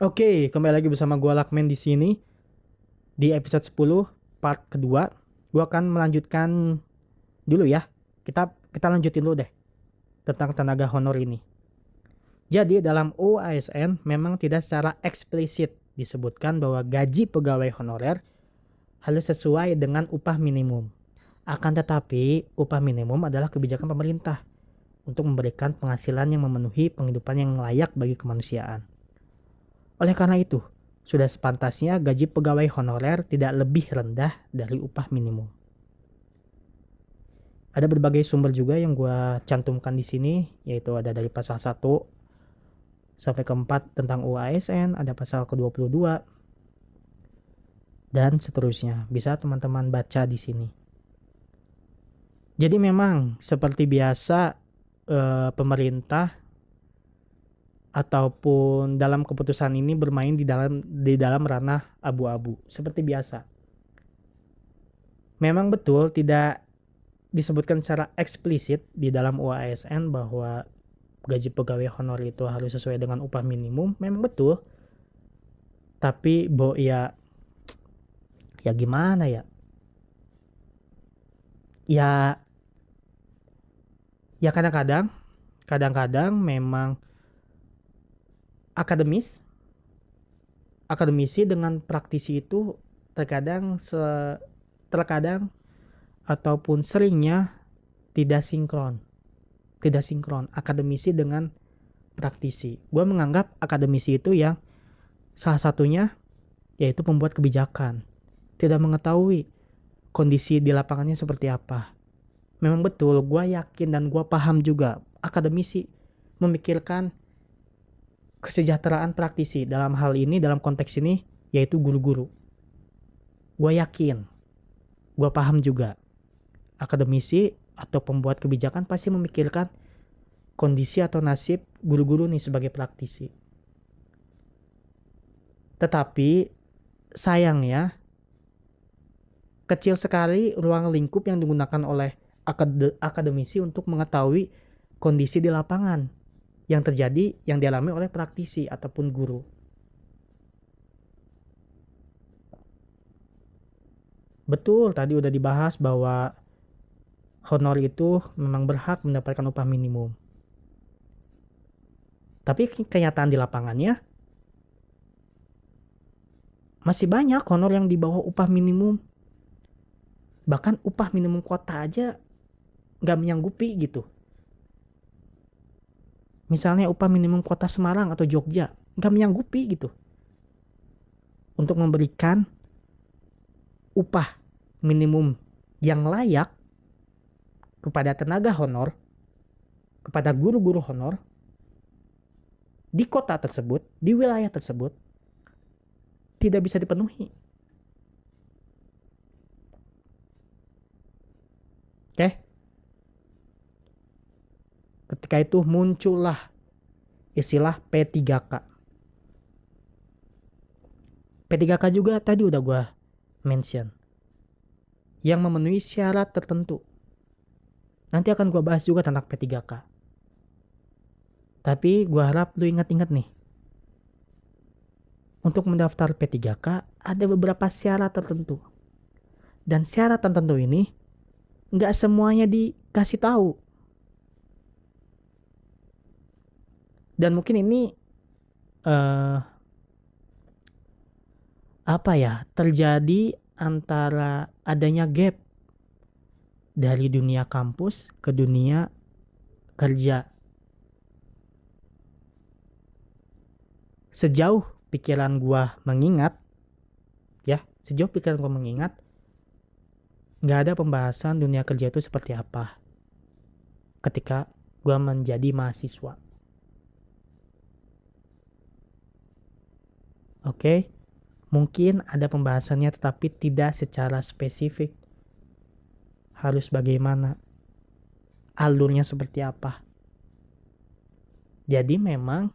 Oke, kembali lagi bersama gua Lakmen di sini di episode 10 part kedua. Gua akan melanjutkan dulu ya. Kita lanjutin dulu deh tentang tenaga honor ini. Jadi dalam UASN memang tidak secara eksplisit disebutkan bahwa gaji pegawai honorer harus sesuai dengan upah minimum. Akan tetapi, upah minimum adalah kebijakan pemerintah untuk memberikan penghasilan yang memenuhi penghidupan yang layak bagi kemanusiaan. Oleh karena itu, sudah sepantasnya gaji pegawai honorer tidak lebih rendah dari upah minimum. Ada berbagai sumber juga yang gue cantumkan di sini, yaitu ada dari pasal 1 sampai ke 4 tentang UASN, ada pasal ke-22, dan seterusnya. Bisa teman-teman baca di sini. Jadi memang seperti biasa pemerintah ataupun dalam keputusan ini bermain di dalam ranah abu-abu seperti biasa. Memang betul tidak disebutkan secara eksplisit di dalam UASN bahwa gaji pegawai honor itu harus sesuai dengan upah minimum, memang betul. Tapi ya gimana ya? Ya ya kadang-kadang memang akademis akademisi dengan praktisi itu terkadang terkadang ataupun seringnya tidak sinkron. Tidak sinkron akademisi dengan praktisi. Gue menganggap akademisi itu yang salah satunya yaitu pembuat kebijakan, tidak mengetahui kondisi di lapangannya seperti apa. Memang betul, gue yakin dan gue paham juga akademisi memikirkan kesejahteraan praktisi dalam hal ini, dalam konteks ini yaitu guru-guru. Gue yakin, gue paham juga akademisi atau pembuat kebijakan pasti memikirkan kondisi atau nasib guru-guru nih sebagai praktisi. Tetapi sayangnya kecil sekali ruang lingkup yang digunakan oleh akademisi untuk mengetahui kondisi di lapangan yang terjadi, yang dialami oleh praktisi ataupun guru. Betul, tadi udah dibahas bahwa honor itu memang berhak mendapatkan upah minimum. Tapi kenyataan di lapangannya masih banyak honor yang di bawah upah minimum. Bahkan upah minimum kota aja nggak menyanggupi gitu. Misalnya upah minimum kota Semarang atau Jogja nggak menyanggupi gitu untuk memberikan upah minimum yang layak kepada tenaga honor, kepada guru-guru honor di kota tersebut, di wilayah tersebut tidak bisa dipenuhi. Oke? Ketika itu muncullah istilah P3K. P3K juga tadi udah gue mention. Yang memenuhi syarat tertentu. Nanti akan gue bahas juga tentang P3K. Tapi gue harap lu ingat-ingat nih. Untuk mendaftar P3K ada beberapa syarat tertentu. Dan syarat tertentu ini nggak semuanya dikasih tahu. Dan mungkin ini terjadi antara adanya gap dari dunia kampus ke dunia kerja. Sejauh pikiran gua mengingat, nggak ada pembahasan dunia kerja itu seperti apa ketika gua menjadi mahasiswa. Oke, mungkin ada pembahasannya tetapi tidak secara spesifik. Harus bagaimana, alurnya seperti apa. Jadi memang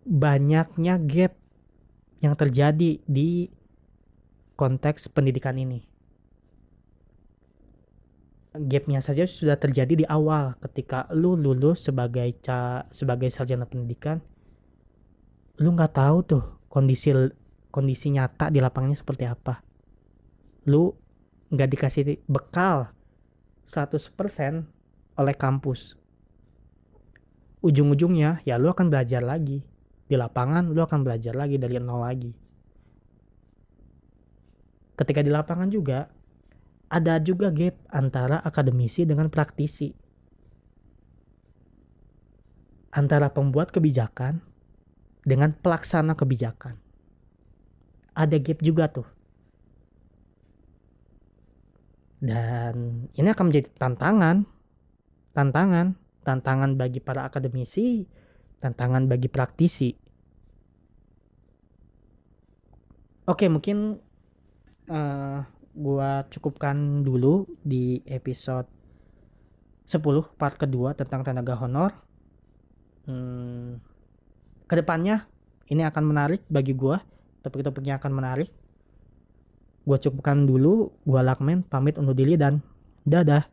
banyaknya gap yang terjadi di konteks pendidikan ini. Gapnya saja sudah terjadi di awal ketika lu lulus sebagai sarjana pendidikan. lu nggak tahu tuh kondisi nyata di lapangannya seperti apa. Lu nggak dikasih bekal 100% oleh kampus. Ujung-ujungnya ya lu akan belajar lagi. Di lapangan lu akan belajar lagi dari nol lagi. Ketika di lapangan juga ada juga gap antara akademisi dengan praktisi. Antara pembuat kebijakan dengan pelaksana kebijakan. Ada gap juga tuh. Dan ini akan menjadi tantangan bagi para akademisi, tantangan bagi praktisi. Oke, mungkin gua cukupkan dulu di episode 10 part kedua tentang tenaga honor. Kedepannya ini akan menarik bagi gua, topik-topiknya akan menarik. Gua cukupkan dulu, gua Lakmen pamit undur diri dan dadah.